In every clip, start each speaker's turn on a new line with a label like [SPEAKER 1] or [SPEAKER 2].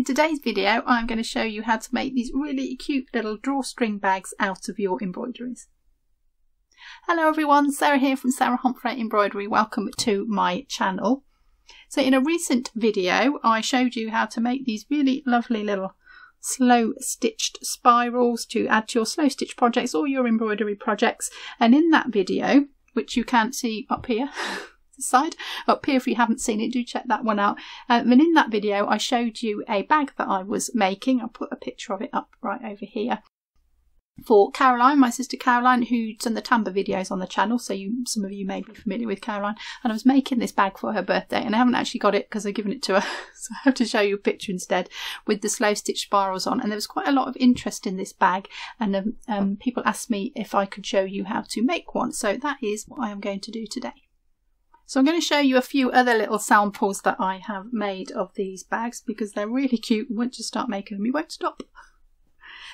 [SPEAKER 1] In today's video, I'm going to show you how to make these really cute little drawstring bags out of your embroideries. Hello everyone, Sarah here from Sarah Homfray Embroidery. Welcome to my channel. So in a recent video, I showed you how to make these really lovely little slow stitched spirals to add to your slow stitch projects or your embroidery projects. And in that video, which you can see up here, side up here if you haven't seen it, do check that one out. And in that video I showed you a bag that I was making. I'll put a picture of it up right over here for Caroline, my sister Caroline, who's done the Tamba videos on the channel, so some of you may be familiar with Caroline. And I was making this bag for her birthday, and I haven't actually got it because I've given it to her, so I have to show you a picture instead with the slow stitch spirals on. And there was quite a lot of interest in this bag, and people asked me if I could show you how to make one, so that is what I am going to do today. So I'm going to show you a few other little samples that I have made of these bags because they're really cute. Once you start making them, you won't stop.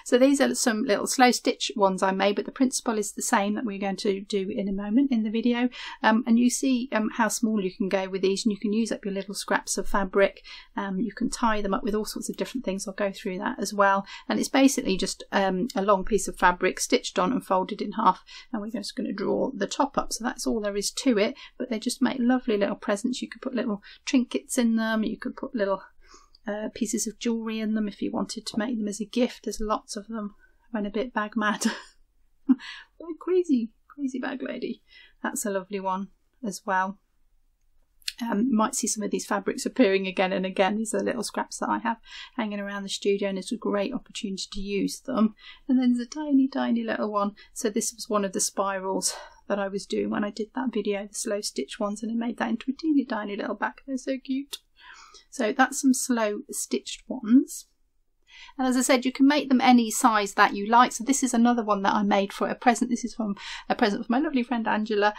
[SPEAKER 1] So these are some little slow stitch ones I made, but the principle is the same that we're going to do in a moment in the video. And you see how small you can go with these, and you can use up your little scraps of fabric. You can tie them up with all sorts of different things. I'll go through that as well. And it's basically just a long piece of fabric stitched on and folded in half, and we're just going to draw the top up. So that's all there is to it, but they just make lovely little presents. You could put little trinkets in them, you could put little pieces of jewellery in them if you wanted to make them as a gift. There's lots of them. I went a bit bag mad. crazy bag lady. That's a lovely one as well. You might see some of these fabrics appearing again and again. These are little scraps that I have hanging around the studio, and it's a great opportunity to use them. And then there's a tiny little one. So this was one of the spirals that I was doing when I did that video, the slow stitch ones, and I made that into a tiny little bag. They're so cute. So that's some slow stitched ones. And as I said, you can make them any size that you like. So this is another one that I made for a present. This is from a present from my lovely friend Angela,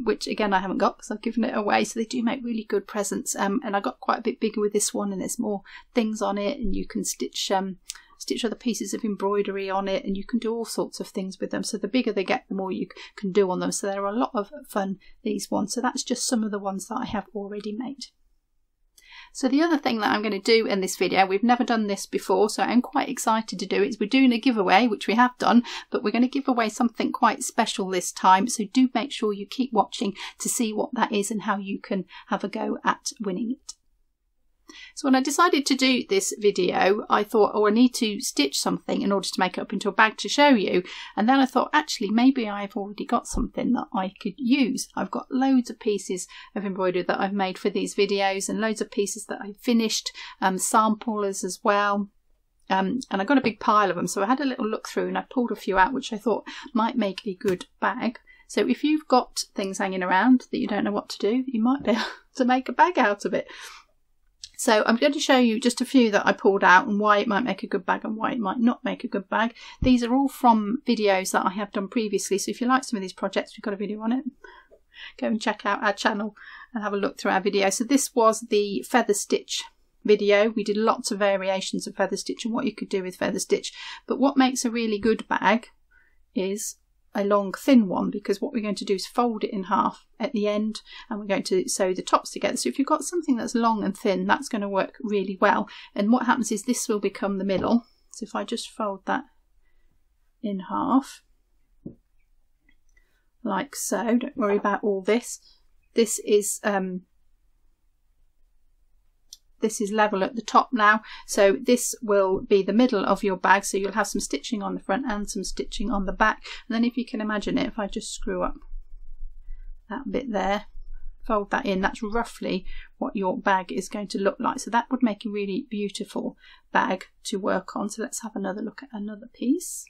[SPEAKER 1] which again I haven't got because I've given it away. So they do make really good presents. And I got quite a bit bigger with this one, and there's more things on it, and you can stitch other pieces of embroidery on it, and you can do all sorts of things with them. So the bigger they get, the more you can do on them. So they're a lot of fun, these ones. So that's just some of the ones that I have already made. So the other thing that I'm going to do in this video, we've never done this before, so I'm quite excited to do it, is we're doing a giveaway, which we have done, but we're going to give away something quite special this time. So do make sure you keep watching to see what that is and how you can have a go at winning it. So when I decided to do this video, I thought, oh, I need to stitch something in order to make it up into a bag to show you. And then I thought, actually, maybe I've already got something that I could use. I've got loads of pieces of embroidery that I've made for these videos, and loads of pieces that I've finished, samplers as well. And I got a big pile of them. So I had a little look through and I pulled a few out, which I thought might make a good bag. So if you've got things hanging around that you don't know what to do, you might be able to make a bag out of it. So I'm going to show you just a few that I pulled out and why it might make a good bag and why it might not make a good bag. These are all from videos that I have done previously. So if you like some of these projects, we've got a video on it. Go and check out our channel and have a look through our video. So this was the feather stitch video. We did lots of variations of feather stitch and what you could do with feather stitch. But what makes a really good bag is a long thin one, because what we're going to do is fold it in half at the end, and we're going to sew the tops together. So if you've got something that's long and thin, that's going to work really well. And what happens is this will become the middle. So if I just fold that in half like so, don't worry about all this. This is level at the top now, so this will be the middle of your bag. So you'll have some stitching on the front and some stitching on the back. And then if you can imagine it, if I just screw up that bit there, fold that in, that's roughly what your bag is going to look like. So that would make a really beautiful bag to work on. So let's have another look at another piece.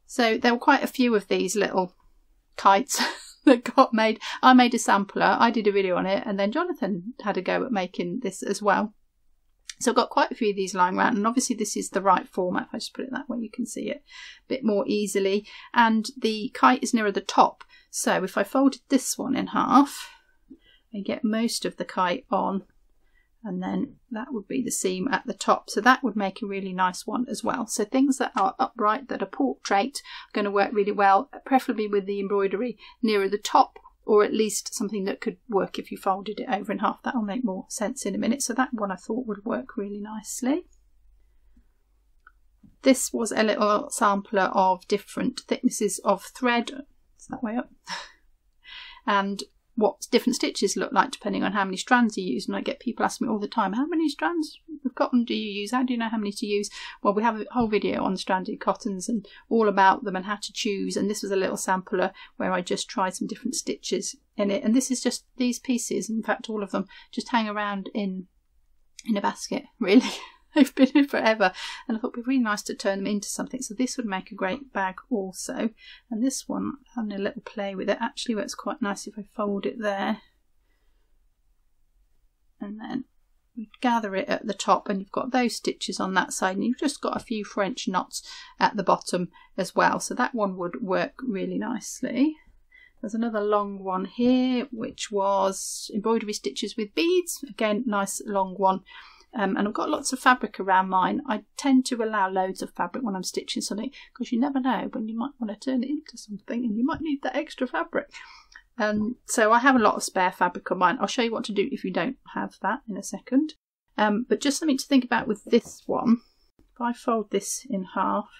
[SPEAKER 1] So there were quite a few of these little kites that got made. I made a sampler, I did a video on it, and then Jonathan had a go at making this as well. So I've got quite a few of these lying around, and obviously this is the right format. If I just put it that way, you can see it a bit more easily. And the kite is nearer the top, so if I folded this one in half, I get most of the kite on, and then that would be the seam at the top. So that would make a really nice one as well. So things that are upright, that are portrait, are going to work really well, preferably with the embroidery nearer the top or at least something that could work if you folded it over in half. That'll make more sense in a minute. So that one I thought would work really nicely. This was a little sampler of different thicknesses of thread. It's that way up. And what different stitches look like depending on how many strands you use. And I get people asking me all the time, how many strands of cotton do you use? How do you know how many to use? Well, we have a whole video on stranded cottons and all about them and how to choose. And this was a little sampler where I just tried some different stitches in it. And this is just these pieces. In fact, all of them just hang around in a basket, really. They've been here forever, and I thought it'd be really nice to turn them into something. So this would make a great bag also. And this one, having a little play with it, actually works quite nice if I fold it there. And then we gather it at the top, and you've got those stitches on that side, and you've just got a few French knots at the bottom as well. So that one would work really nicely. There's another long one here, which was embroidery stitches with beads. Again, nice long one. And I've got lots of fabric around mine. I tend to allow loads of fabric when I'm stitching something, because you never know when you might want to turn it into something and you might need that extra fabric. So I have a lot of spare fabric on mine. I'll show you what to do if you don't have that in a second. But just something to think about with this one. If I fold this in half,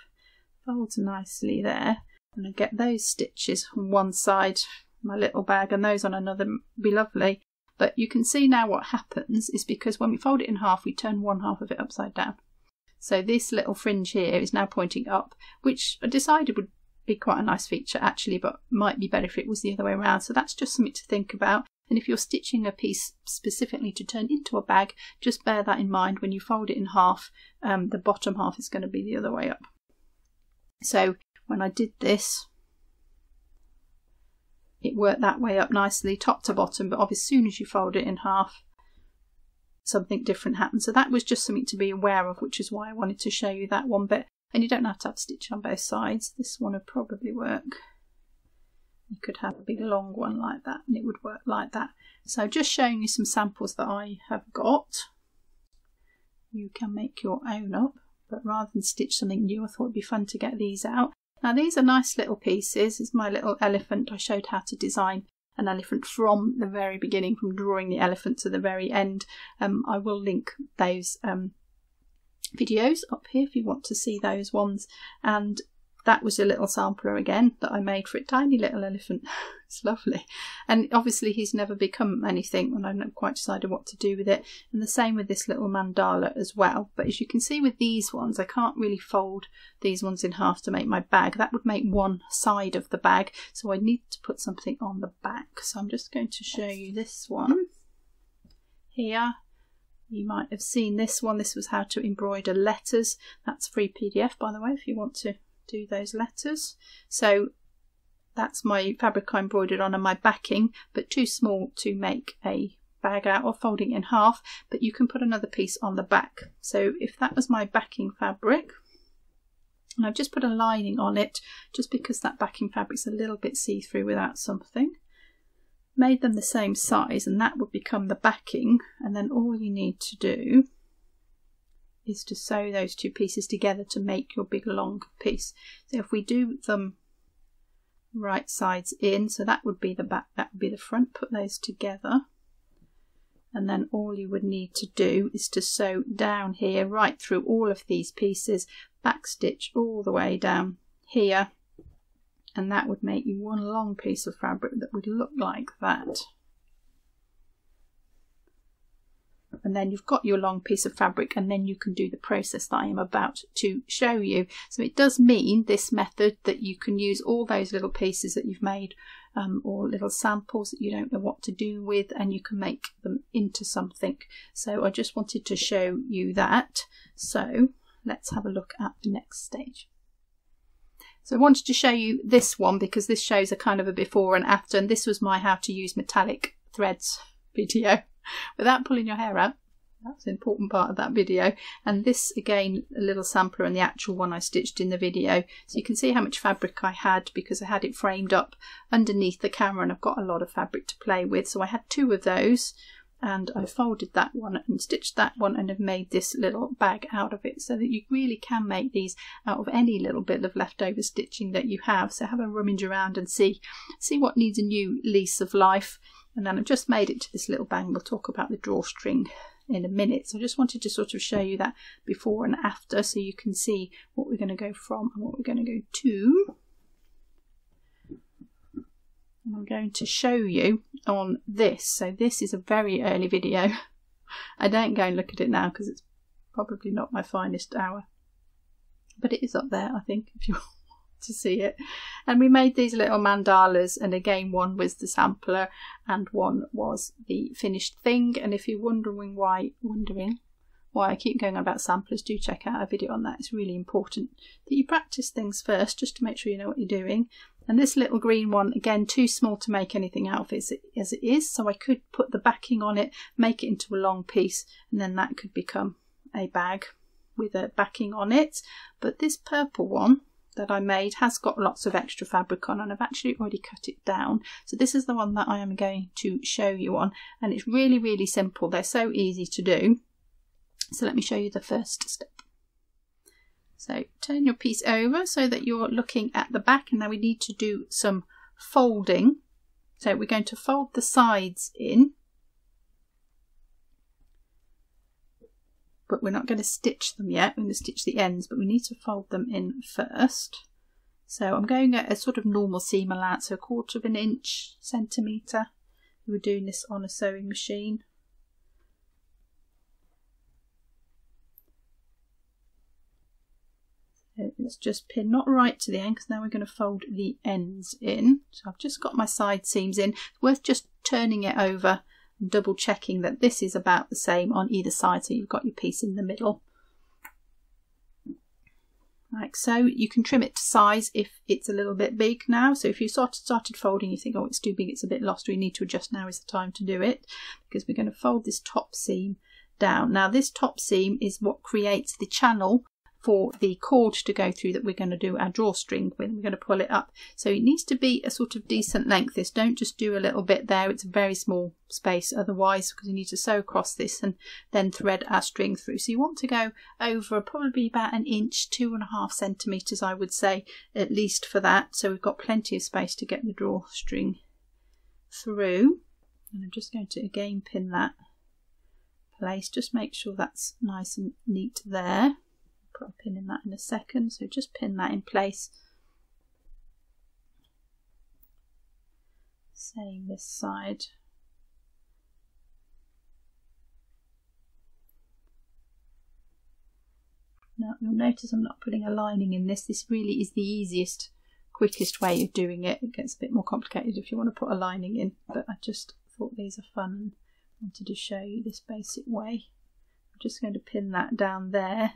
[SPEAKER 1] folds nicely there, and I get those stitches on one side, my little bag, and those on another, would be lovely. But you can see now what happens is because when we fold it in half, we turn one half of it upside down. So this little fringe here is now pointing up, which I decided would be quite a nice feature actually, but might be better if it was the other way around. So that's just something to think about. And if you're stitching a piece specifically to turn into a bag, just bear that in mind. When you fold it in half, the bottom half is going to be the other way up. So when I did this, it worked that way up nicely, top to bottom, but obviously as soon as you fold it in half, something different happens. So that was just something to be aware of, which is why I wanted to show you that one bit. And you don't have to have stitch on both sides. This one would probably work. You could have a big long one like that and it would work like that. So just showing you some samples that I have got. You can make your own up, but rather than stitch something new, I thought it'd be fun to get these out. Now these are nice little pieces. It's my little elephant. I showed how to design an elephant from the very beginning, from drawing the elephant to the very end. I will link those videos up here if you want to see those ones. And that was a little sampler again that I made for a tiny little elephant. It's lovely. And obviously he's never become anything, and I've not quite decided what to do with it. And the same with this little mandala as well. But as you can see with these ones, I can't really fold these ones in half to make my bag. That would make one side of the bag. So I need to put something on the back. So I'm just going to show you this one here. You might have seen this one. This was how to embroider letters. That's free PDF, by the way, if you want to do those letters. So that's my fabric I embroidered on and my backing, but too small to make a bag out of, folding in half, but you can put another piece on the back. So if that was my backing fabric, and I've just put a lining on it just because that backing fabric's a little bit see-through without something, made them the same size, and that would become the backing. And then all you need to do is to sew those two pieces together to make your big long piece. So if we do them right sides in, so that would be the back, that would be the front, put those together, and then all you would need to do is to sew down here right through all of these pieces, back stitch all the way down here, and that would make you one long piece of fabric that would look like that. And then you've got your long piece of fabric, and then you can do the process that I am about to show you. So it does mean, this method, that you can use all those little pieces that you've made, or little samples that you don't know what to do with, and you can make them into something. So I just wanted to show you that. So let's have a look at the next stage. So I wanted to show you this one because this shows a kind of a before and after, and this was my how to use metallic threads video without pulling your hair out. That's an important part of that video. And this again, a little sampler, and the actual one I stitched in the video. So you can see how much fabric I had because I had it framed up underneath the camera, and I've got a lot of fabric to play with. So I had two of those, and I folded that one and stitched that one and have made this little bag out of it, so that you really can make these out of any little bit of leftover stitching that you have. So have a rummage around and see what needs a new lease of life. And then I've just made it to this little bag. We'll talk about the drawstring in a minute. So I just wanted to sort of show you that before and after, so you can see what we're going to go from and what we're going to go to. And I'm going to show you on this. So this is a very early video. I don't go and look at it now because it's probably not my finest hour, but it is up there, I think, if you want to see it. And we made these little mandalas, and again, one was the sampler and one was the finished thing. And if you're wondering why I keep going on about samplers, do check out a video on that. It's really important that you practice things first, just to make sure you know what you're doing. And this little green one, again, too small to make anything out of it as it is, so I could put the backing on it, make it into a long piece, and then that could become a bag with a backing on it. But this purple one that I made has got lots of extra fabric on, and I've actually already cut it down. So this is the one that I am going to show you on, and it's really, really simple. They're so easy to do. So let me show you the first step. So turn your piece over so that you're looking at the back, and now we need to do some folding. So we're going to fold the sides in, but we're not going to stitch them yet. We're going to stitch the ends, but we need to fold them in first. So I'm going at a sort of normal seam allowance, so 1/4 inch, centimetre. We were doing this on a sewing machine. Let's just pin not right to the end, because now we're going to fold the ends in. So I've just got my side seams in. It's worth just turning it over and double checking that this is about the same on either side, so you've got your piece in the middle. Like so. You can trim it to size if it's a little bit big now. So if you started folding, you think, oh, it's too big, it's a bit lost, we need to adjust, now is the time to do it, because we're going to fold this top seam down. Now this top seam is what creates the channel for the cord to go through that we're going to do our drawstring with. We're going to pull it up, so it needs to be a sort of decent length. This, don't just do a little bit there, it's a very small space otherwise, because we need to sew across this and then thread our string through. So you want to go over probably about 1 inch, 2.5 centimetres, I would say, at least for that, so we've got plenty of space to get the drawstring through. And I'm just going to again pin that place, just make sure that's nice and neat there. Put a pin in that in a second, so just pin that in place. Same this side. Now you'll notice I'm not putting a lining in this. This really is the easiest, quickest way of doing it. It gets a bit more complicated if you want to put a lining in, but I just thought these are fun and wanted to show you this basic way. I'm just going to pin that down there.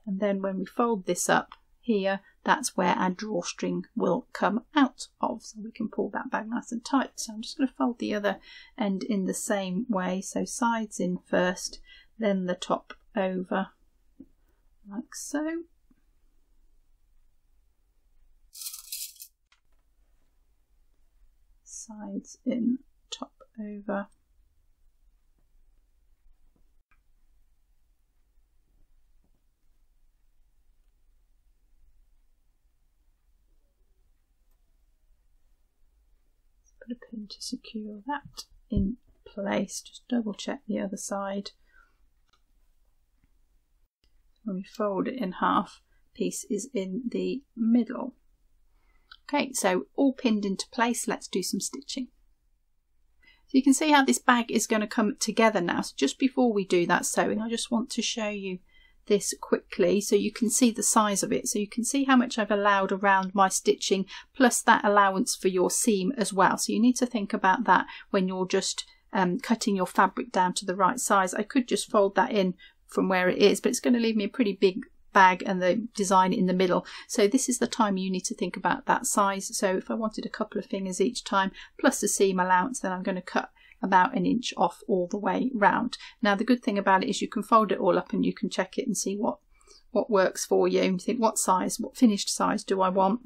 [SPEAKER 1] And then when we fold this up here, that's where our drawstring will come out of. So we can pull that back nice and tight. So I'm just going to fold the other end in the same way. So sides in first, then the top over, like so. Sides in, top over. Put a pin to secure that in place. Just double check the other side. When we fold it in half, piece is in the middle. Okay, so all pinned into place. Let's do some stitching. So you can see how this bag is going to come together now. So just before we do that sewing, I just want to show you this quickly so you can see the size of it, so you can see how much I've allowed around my stitching, plus that allowance for your seam as well. So you need to think about that when you're just cutting your fabric down to the right size. I could just fold that in from where it is, but it's going to leave me a pretty big bag and the design in the middle. So this is the time you need to think about that size. So if I wanted a couple of fingers each time plus the seam allowance, then I'm going to cut about 1 inch off all the way round. Now the good thing about it is you can fold it all up and you can check it and see what works for you. You think, what size, what finished size do I want?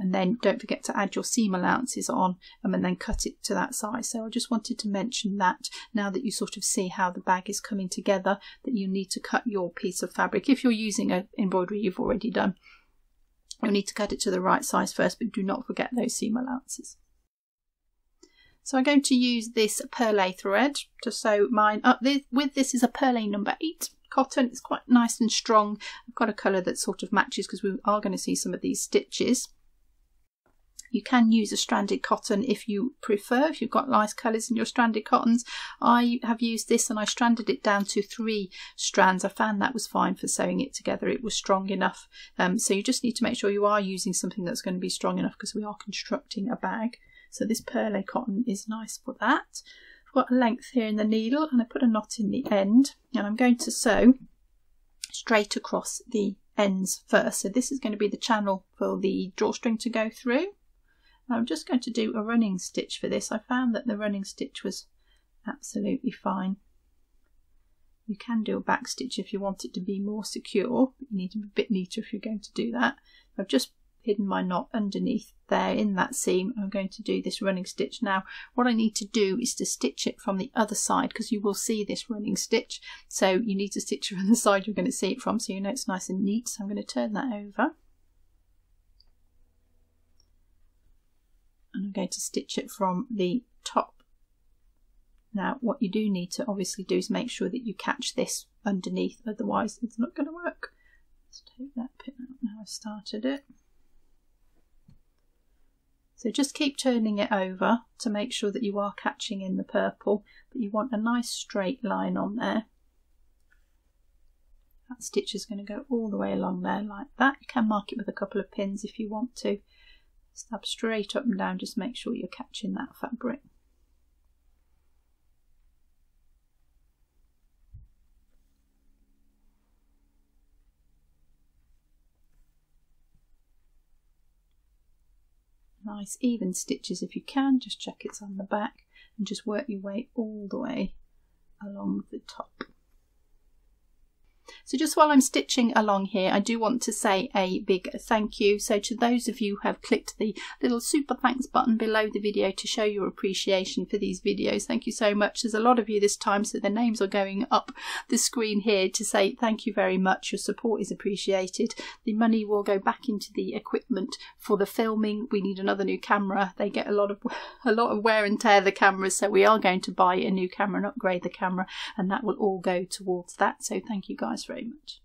[SPEAKER 1] and then don't forget to add your seam allowances on and then cut it to that size. So I just wanted to mention that now that you sort of see how the bag is coming together, that you need to cut your piece of fabric. If you're using an embroidery you've already done, you'll need to cut it to the right size first, but do not forget those seam allowances. So I'm going to use this perlé thread to sew mine up. This is a perlé number 8 cotton. It's quite nice and strong. I've got a colour that sort of matches because we are going to see some of these stitches. You can use a stranded cotton if you prefer, if you've got nice colours in your stranded cottons. I have used this and I stranded it down to 3 strands. I found that was fine for sewing it together. It was strong enough. So you just need to make sure you are using something that's going to be strong enough because we are constructing a bag. So this perlé cotton is nice for that. I've got a length here in the needle and I put a knot in the end, and I'm going to sew straight across the ends first. So this is going to be the channel for the drawstring to go through. I'm just going to do a running stitch for this. I found that the running stitch was absolutely fine. You can do a back stitch if you want it to be more secure. You need to be a bit neater if you're going to do that. I've just hidden my knot underneath there in that seam. I'm going to do this running stitch. Now what I need to do is to stitch it from the other side, because you will see this running stitch, so you need to stitch it from the side you're going to see it from, so you know it's nice and neat. So I'm going to turn that over and I'm going to stitch it from the top. Now what you do need to obviously do is make sure that you catch this underneath, otherwise it's not going to work. Let's take that pin out now I've started it. So just keep turning it over to make sure that you are catching in the purple, but you want a nice straight line on there. That stitch is going to go all the way along there like that. You can mark it with a couple of pins if you want to. Stab straight up and down, just make sure you're catching that fabric. Nice even stitches if you can, just check it's on the back and just work your way all the way along the top. So just while I'm stitching along here, I do want to say a big thank you. So to those of you who have clicked the little super thanks button below the video to show your appreciation for these videos, thank you so much. There's a lot of you this time, so the names are going up the screen here to say thank you very much. Your support is appreciated. The money will go back into the equipment for the filming. We need another new camera. They get a lot of wear and tear, the cameras, so we are going to buy a new camera and upgrade the camera, and that will all go towards that. So thank you guys very much.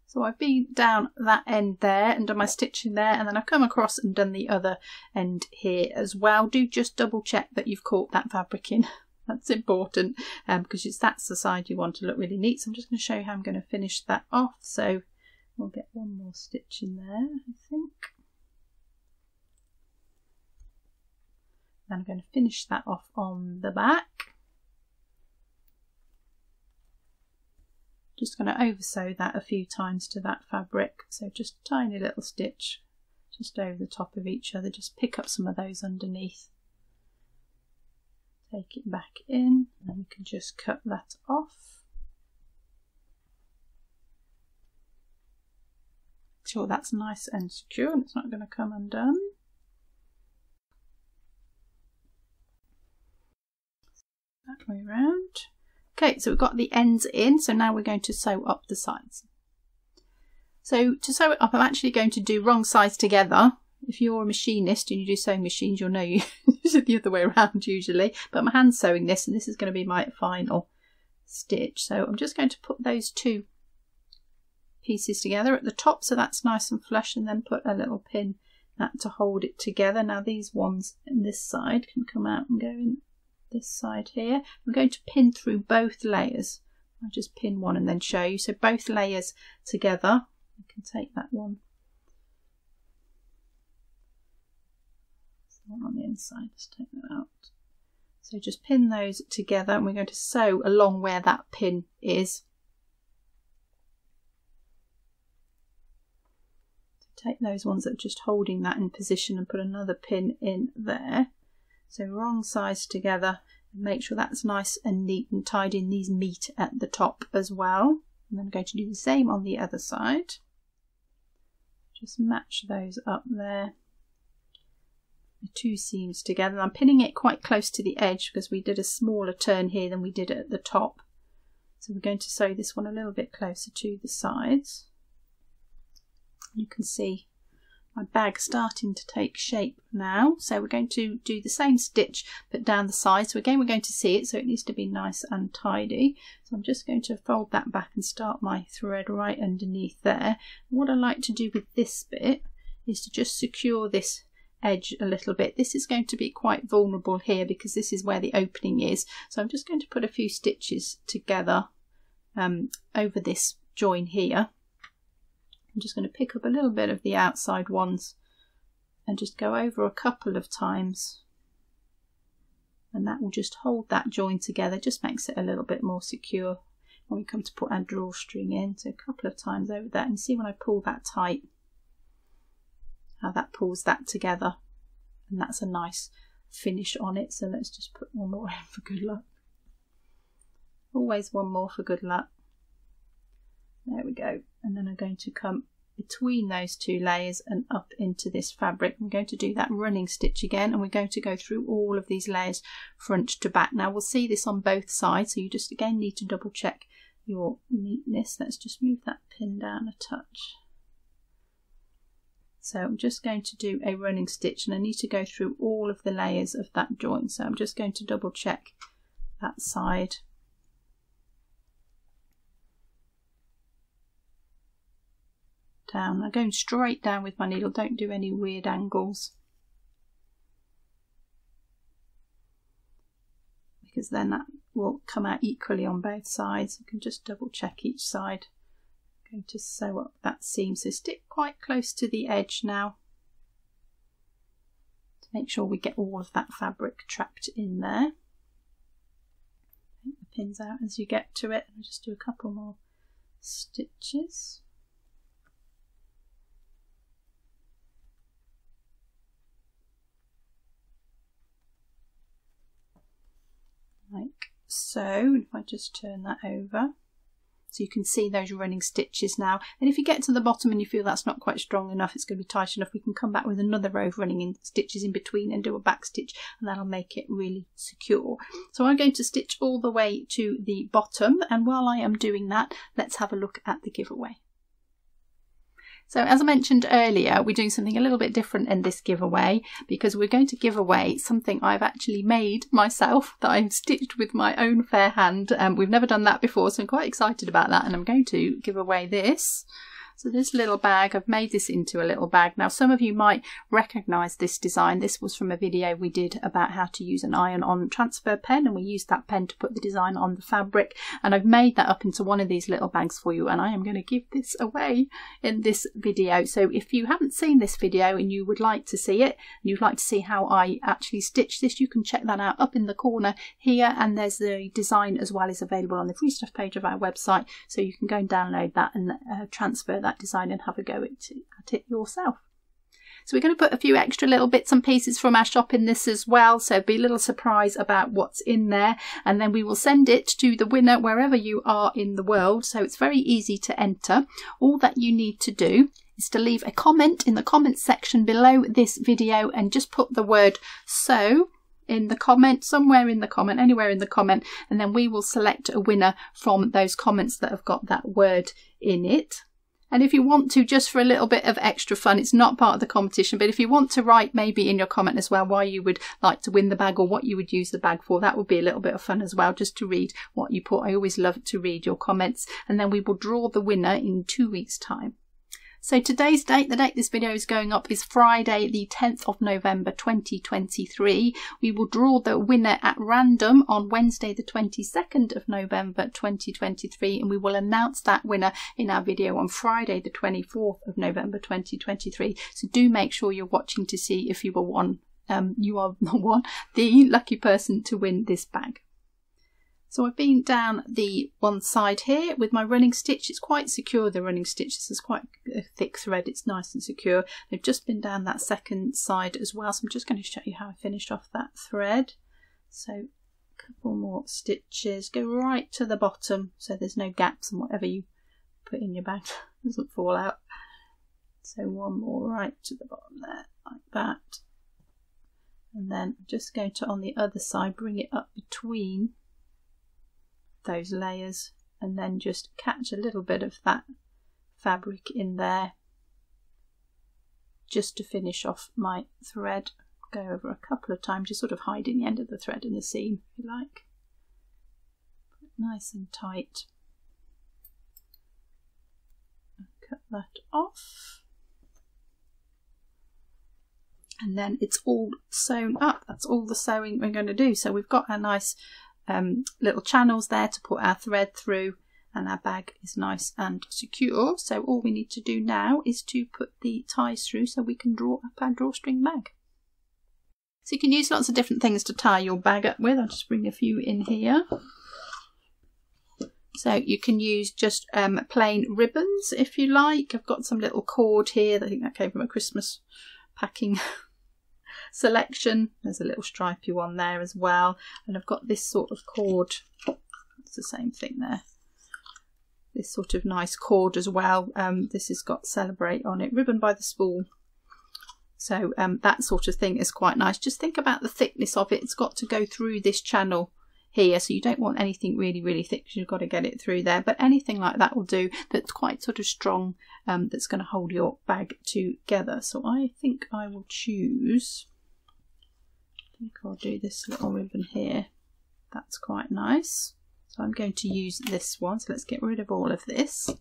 [SPEAKER 1] So I've been down that end there and done my stitching there, and then I've come across and done the other end here as well. Do just double check that you've caught that fabric in. That's important because that's the side you want to look really neat. So I'm just going to show you how I'm going to finish that off. So we'll get one more stitch in there, I think. Then I'm going to finish that off on the back. Just going to over sew that a few times to that fabric, so just a tiny little stitch just over the top of each other, just pick up some of those underneath, take it back in, and you can just cut that off. Make sure that's nice and secure and it's not going to come undone. That way around. Okay, so we've got the ends in, so now we're going to sew up the sides. So to sew it up, I'm actually going to do wrong sides together. If you're a machinist and you do sewing machines, you'll know you use it the other way around usually. But I'm hand sewing this, and this is going to be my final stitch. So I'm just going to put those two pieces together at the top, so that's nice and flush, and then put a little pin that to hold it together. Now these ones in this side can come out and go in this side here. I'm going to pin through both layers. I'll just pin one and then show you. So both layers together. You can take that one. There's one on the inside, just take that out. So just pin those together, and we're going to sew along where that pin is. So take those ones that are just holding that in position and put another pin in there. So wrong sides together, and make sure that's nice and neat and tied in. These meet at the top as well. And I'm going to do the same on the other side. Just match those up there, the two seams together. And I'm pinning it quite close to the edge because we did a smaller turn here than we did at the top. So we're going to sew this one a little bit closer to the sides. You can see my bag starting to take shape now. So we're going to do the same stitch but down the side. So again, we're going to see it, so it needs to be nice and tidy. So I'm just going to fold that back and start my thread right underneath there. And what I like to do with this bit is to just secure this edge a little bit. This is going to be quite vulnerable here because this is where the opening is. So I'm just going to put a few stitches together over this join here. I'm just going to pick up a little bit of the outside ones and just go over a couple of times, and that will just hold that join together, just makes it a little bit more secure when we come to put our drawstring in. So a couple of times over that, and see when I pull that tight how that pulls that together, and that's a nice finish on it. So let's just put one more in for good luck. Always one more for good luck. There we go. And then I'm going to come between those two layers and up into this fabric. I'm going to do that running stitch again, and we're going to go through all of these layers front to back. Now we'll see this on both sides, so you just again need to double check your neatness. Let's just move that pin down a touch. So I'm just going to do a running stitch, and I need to go through all of the layers of that join. So I'm just going to double check that side. Down. I'm going straight down with my needle, don't do any weird angles, because then that will come out equally on both sides. You can just double check each side. I'm going to sew up that seam, so stick quite close to the edge now to make sure we get all of that fabric trapped in there. Take the pins out as you get to it, and just do a couple more stitches. Like so. If I just turn that over, so you can see those running stitches now, and if you get to the bottom and you feel that's not quite strong enough, it's going to be tight enough, we can come back with another row of running stitches in between and do a back stitch, and that'll make it really secure. So I'm going to stitch all the way to the bottom, and while I am doing that, let's have a look at the giveaway. So as I mentioned earlier, we're doing something a little bit different in this giveaway, because we're going to give away something I've actually made myself, that I've stitched with my own fair hand. We've never done that before, so I'm quite excited about that, and I'm going to give away this. So this little bag, I've made this into a little bag. Now some of you might recognise this design. This was from a video we did about how to use an iron-on transfer pen, and we used that pen to put the design on the fabric, and I've made that up into one of these little bags for you, and I am going to give this away in this video. So if you haven't seen this video and you would like to see it, and you'd like to see how I actually stitch this, you can check that out up in the corner here, and there's the design as well is available on the free stuff page of our website, so you can go and download that and transfer that design and have a go at it yourself. So we're going to put a few extra little bits and pieces from our shop in this as well, so be a little surprise about what's in there, and then we will send it to the winner wherever you are in the world. So it's very easy to enter. All that you need to do is to leave a comment in the comments section below this video, and just put the word "sew" in the comment, somewhere in the comment, anywhere in the comment, and then we will select a winner from those comments that have got that word in it. And if you want to, just for a little bit of extra fun, it's not part of the competition, but if you want to write maybe in your comment as well why you would like to win the bag or what you would use the bag for, that would be a little bit of fun as well, just to read what you put. I always love to read your comments, and then we will draw the winner in 2 weeks' time. So today's date, the date this video is going up, is Friday the 10th of November 2023. We will draw the winner at random on Wednesday the 22nd of November 2023, and we will announce that winner in our video on Friday the 24th of November 2023. So do make sure you're watching to see if you are the lucky person to win this bag. So I've been down the one side here with my running stitch. It's quite secure, the running stitch. This is quite a thick thread. It's nice and secure. I've just been down that second side as well. So I'm just going to show you how I finished off that thread. So a couple more stitches. Go right to the bottom so there's no gaps, and whatever you put in your bag doesn't fall out. So one more right to the bottom there, like that. And then I'm just going to, on the other side, bring it up between those layers and then just catch a little bit of that fabric in there just to finish off my thread. Go over a couple of times, just sort of hiding the end of the thread in the seam, if you like. Nice and tight. And cut that off. And then it's all sewn up. That's all the sewing we're going to do. So we've got our nice little channels there to put our thread through, and our bag is nice and secure. So all we need to do now is to put the ties through so we can draw up our drawstring bag. So you can use lots of different things to tie your bag up with. I'll just bring a few in here. So you can use just plain ribbons if you like. I've got some little cord here. I think that came from a Christmas packing selection. There's a little stripy one there as well. And I've got this sort of cord. It's the same thing there. This sort of nice cord as well. This has got Celebrate on it. Ribbon by the spool. So that sort of thing is quite nice. Just think about the thickness of it. It's got to go through this channel here, so you don't want anything really thick because you've got to get it through there, but anything like that will do that's quite sort of strong, that's going to hold your bag together. So I think I will choose, I think I'll do this little ribbon here. That's quite nice. So I'm going to use this one. So let's get rid of all of this.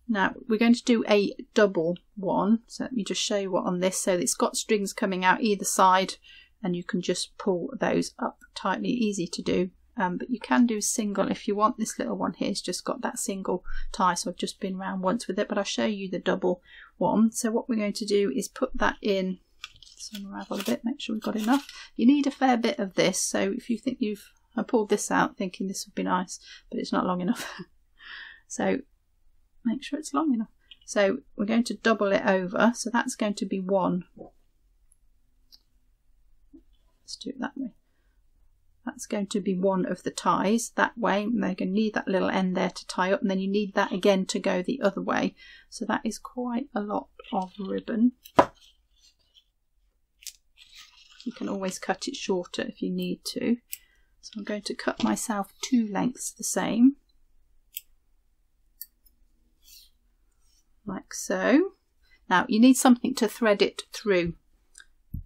[SPEAKER 1] Now we're going to do a double one, so let me just show you what on this. So it's got strings coming out either side, and you can just pull those up tightly, easy to do. But you can do a single if you want. This little one here has just got that single tie, so I've just been round once with it, but I'll show you the double one. So what we're going to do is put that in, so unravel a bit, make sure we've got enough. You need a fair bit of this, so if you think I pulled this out thinking this would be nice, but it's not long enough. So make sure it's long enough. So we're going to double it over, so that's going to be one. Let's do it that way. That's going to be one of the ties that way, and they're going to need that little end there to tie up, and then you need that again to go the other way. So that is quite a lot of ribbon. You can always cut it shorter if you need to. So I'm going to cut myself 2 lengths the same, like so. Now you need something to thread it through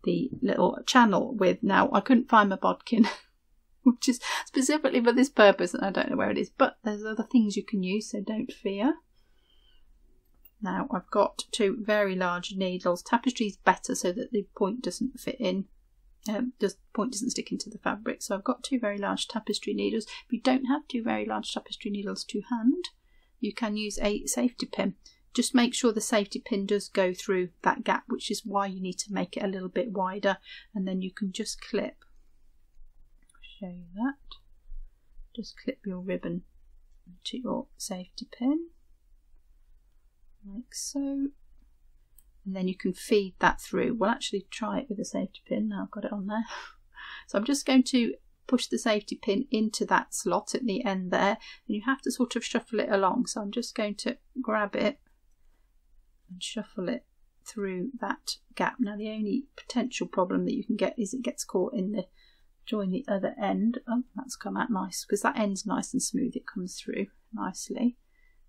[SPEAKER 1] the little channel with. Now I couldn't find my bodkin which is specifically for this purpose, and I don't know where it is, but there's other things you can use, so don't fear. Now I've got 2 very large needles. Tapestry is better so that the point doesn't fit in, the point doesn't stick into the fabric. So I've got 2 very large tapestry needles. If you don't have 2 very large tapestry needles to hand, you can use a safety pin. Just make sure the safety pin does go through that gap, which is why you need to make it a little bit wider, and then you can just clip. I'll show you that. Just clip your ribbon to your safety pin, like so, and then you can feed that through. We'll actually try it with a safety pin. Now I've got it on there. So I'm just going to push the safety pin into that slot at the end there, and you have to sort of shuffle it along. So I'm just going to grab it and shuffle it through that gap. Now the only potential problem that you can get is it gets caught in the join the other end. Oh, that's come out nice, because that end's nice and smooth, it comes through nicely.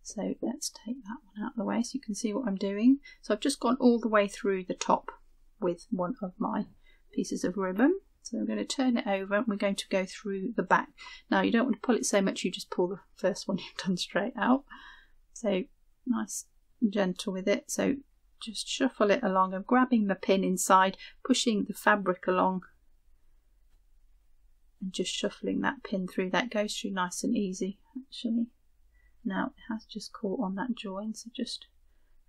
[SPEAKER 1] So let's take that one out of the way so you can see what I'm doing. So I've just gone all the way through the top with one of my pieces of ribbon. So I'm going to turn it over and we're going to go through the back. Now you don't want to pull it so much, you just pull the first one you've done straight out. So nice and gentle with it. So just shuffle it along. I'm grabbing the pin inside, pushing the fabric along, and just shuffling that pin through. That goes through nice and easy actually. Now it has just caught on that join, so just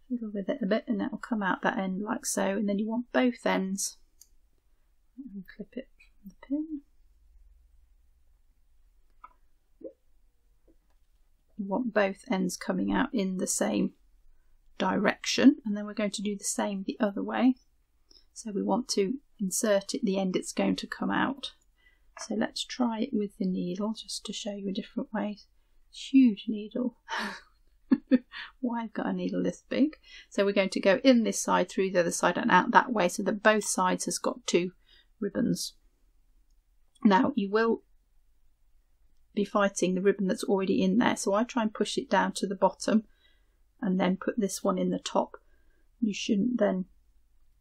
[SPEAKER 1] fiddle with it a bit and it will come out that end like so. And then you want both ends, and clip it from the pin. You want both ends coming out in the same direction, and then we're going to do the same the other way. So we want to insert it the end it's going to come out. So let's try it with the needle just to show you a different way. Huge needle. why I've got a needle this big. So we're going to go in this side, through the other side and out that way, so that both sides has got 2 ribbons. Now you will be fighting the ribbon that's already in there, so I try and push it down to the bottom and then put this one in the top. You shouldn't then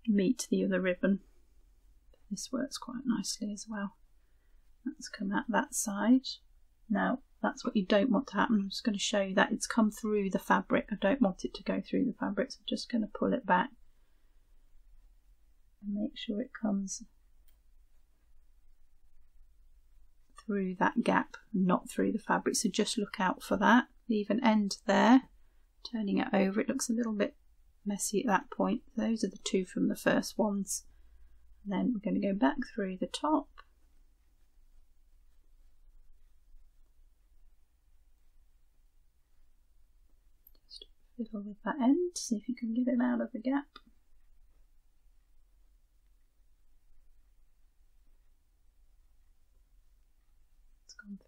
[SPEAKER 1] meet the other ribbon. This works quite nicely as well. That's come out that side. Now that's what you don't want to happen. I'm just going to show you that it's come through the fabric. I don't want it to go through the fabric, so I'm just going to pull it back and make sure it comes through that gap, not through the fabric. So just look out for that. Leave an end there. Turning it over, it looks a little bit messy at that point. Those are the 2 from the first ones. And then we're going to go back through the top. Just fiddle with that end, see if you can get it out of the gap.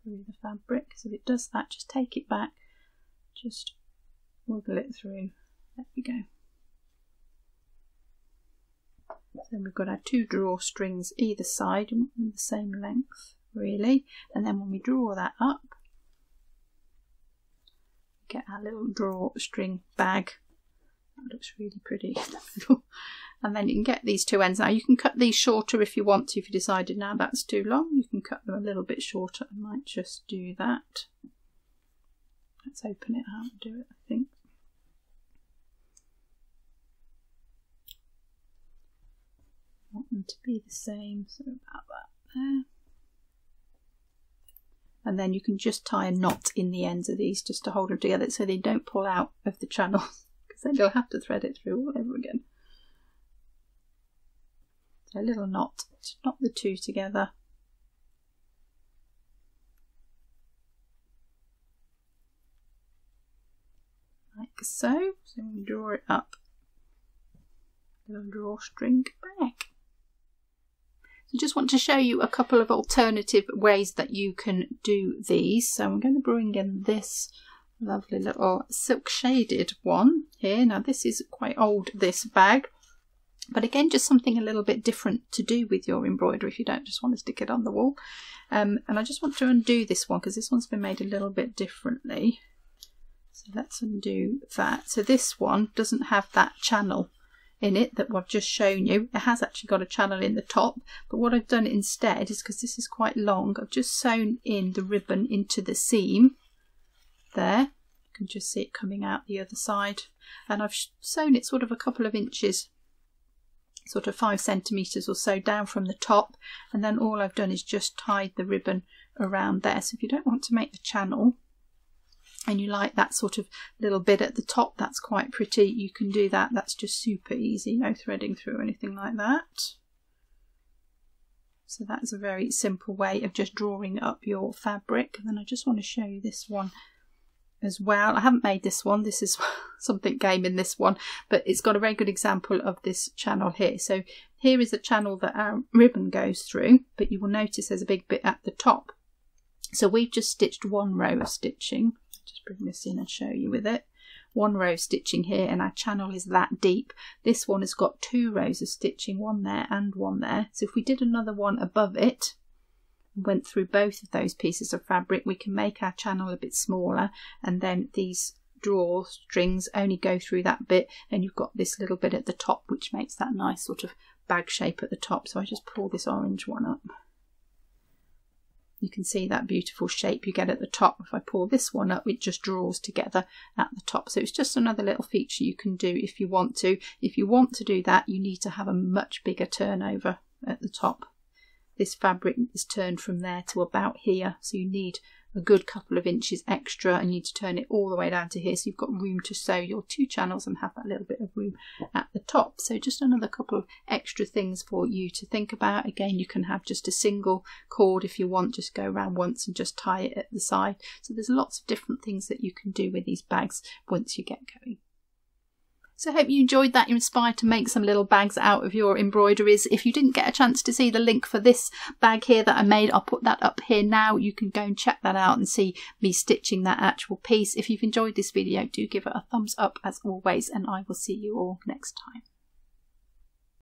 [SPEAKER 1] Through the fabric, so if it does that, just take it back, just wiggle it through. There we go. So we've got our 2 drawstrings either side and the same length really, and then when we draw that up, get our little drawstring bag. That looks really pretty. And then you can get these 2 ends. Now you can cut these shorter if you want to. If you decided now that's too long, you can cut them a little bit shorter. I might just do that. Let's open it out and do it, I think. I want them to be the same, so about that there. And then you can just tie a knot in the ends of these just to hold them together so they don't pull out of the channel, because then you'll have to thread it through all over again. So a little knot to knot the 2 together. Like so. So we draw it up. Little drawstring back. So just want to show you a couple of alternative ways that you can do these. So I'm going to bring in this lovely little silk shaded one here. Now this is quite old, this bag. But again, just something a little bit different to do with your embroidery if you don't just want to stick it on the wall. And I just want to undo this one because this one's been made a little bit differently. So let's undo that. So this one doesn't have that channel in it that I've just shown you. It has actually got a channel in the top, but what I've done instead is, because this is quite long, I've just sewn in the ribbon into the seam there. You can just see it coming out the other side, and I've sewn it sort of a couple of inches, sort of 5 centimeters or so down from the top, and then all I've done is just tied the ribbon around there. So if you don't want to make the channel and you like that sort of little bit at the top, that's quite pretty, you can do that. That's just super easy, no threading through or anything like that. So that's a very simple way of just drawing up your fabric. And then I just want to show you this one as well. I haven't made this one, this is something came in this one, but it's got a very good example of this channel here. So here is the channel that our ribbon goes through, but you will notice there's a big bit at the top. So we've just stitched 1 row of stitching. Just bring this in and show you with it. 1 row of stitching here, and our channel is that deep. This one has got 2 rows of stitching, 1 there and 1 there. So if we did another one above it, went through both of those pieces of fabric, we can make our channel a bit smaller, and then these drawstrings only go through that bit, and you've got this little bit at the top which makes that nice sort of bag shape at the top. So I just pull this orange one up. You can see that beautiful shape you get at the top. If I pull this one up, it just draws together at the top. So it's just another little feature you can do if you want to. If you want to do that, you need to have a much bigger turnover at the top. This fabric is turned from there to about here, so you need a good couple of inches extra, and you need to turn it all the way down to here, so you've got room to sew your 2 channels and have that little bit of room at the top. So just another couple of extra things for you to think about. Again, you can have just a single cord if you want, just go around once and just tie it at the side. So there's lots of different things that you can do with these bags once you get going. So I hope you enjoyed that. You're inspired to make some little bags out of your embroideries. If you didn't get a chance to see the link for this bag here that I made, I'll put that up here now. You can go and check that out and see me stitching that actual piece. If you've enjoyed this video, do give it a thumbs up as always, and I will see you all next time.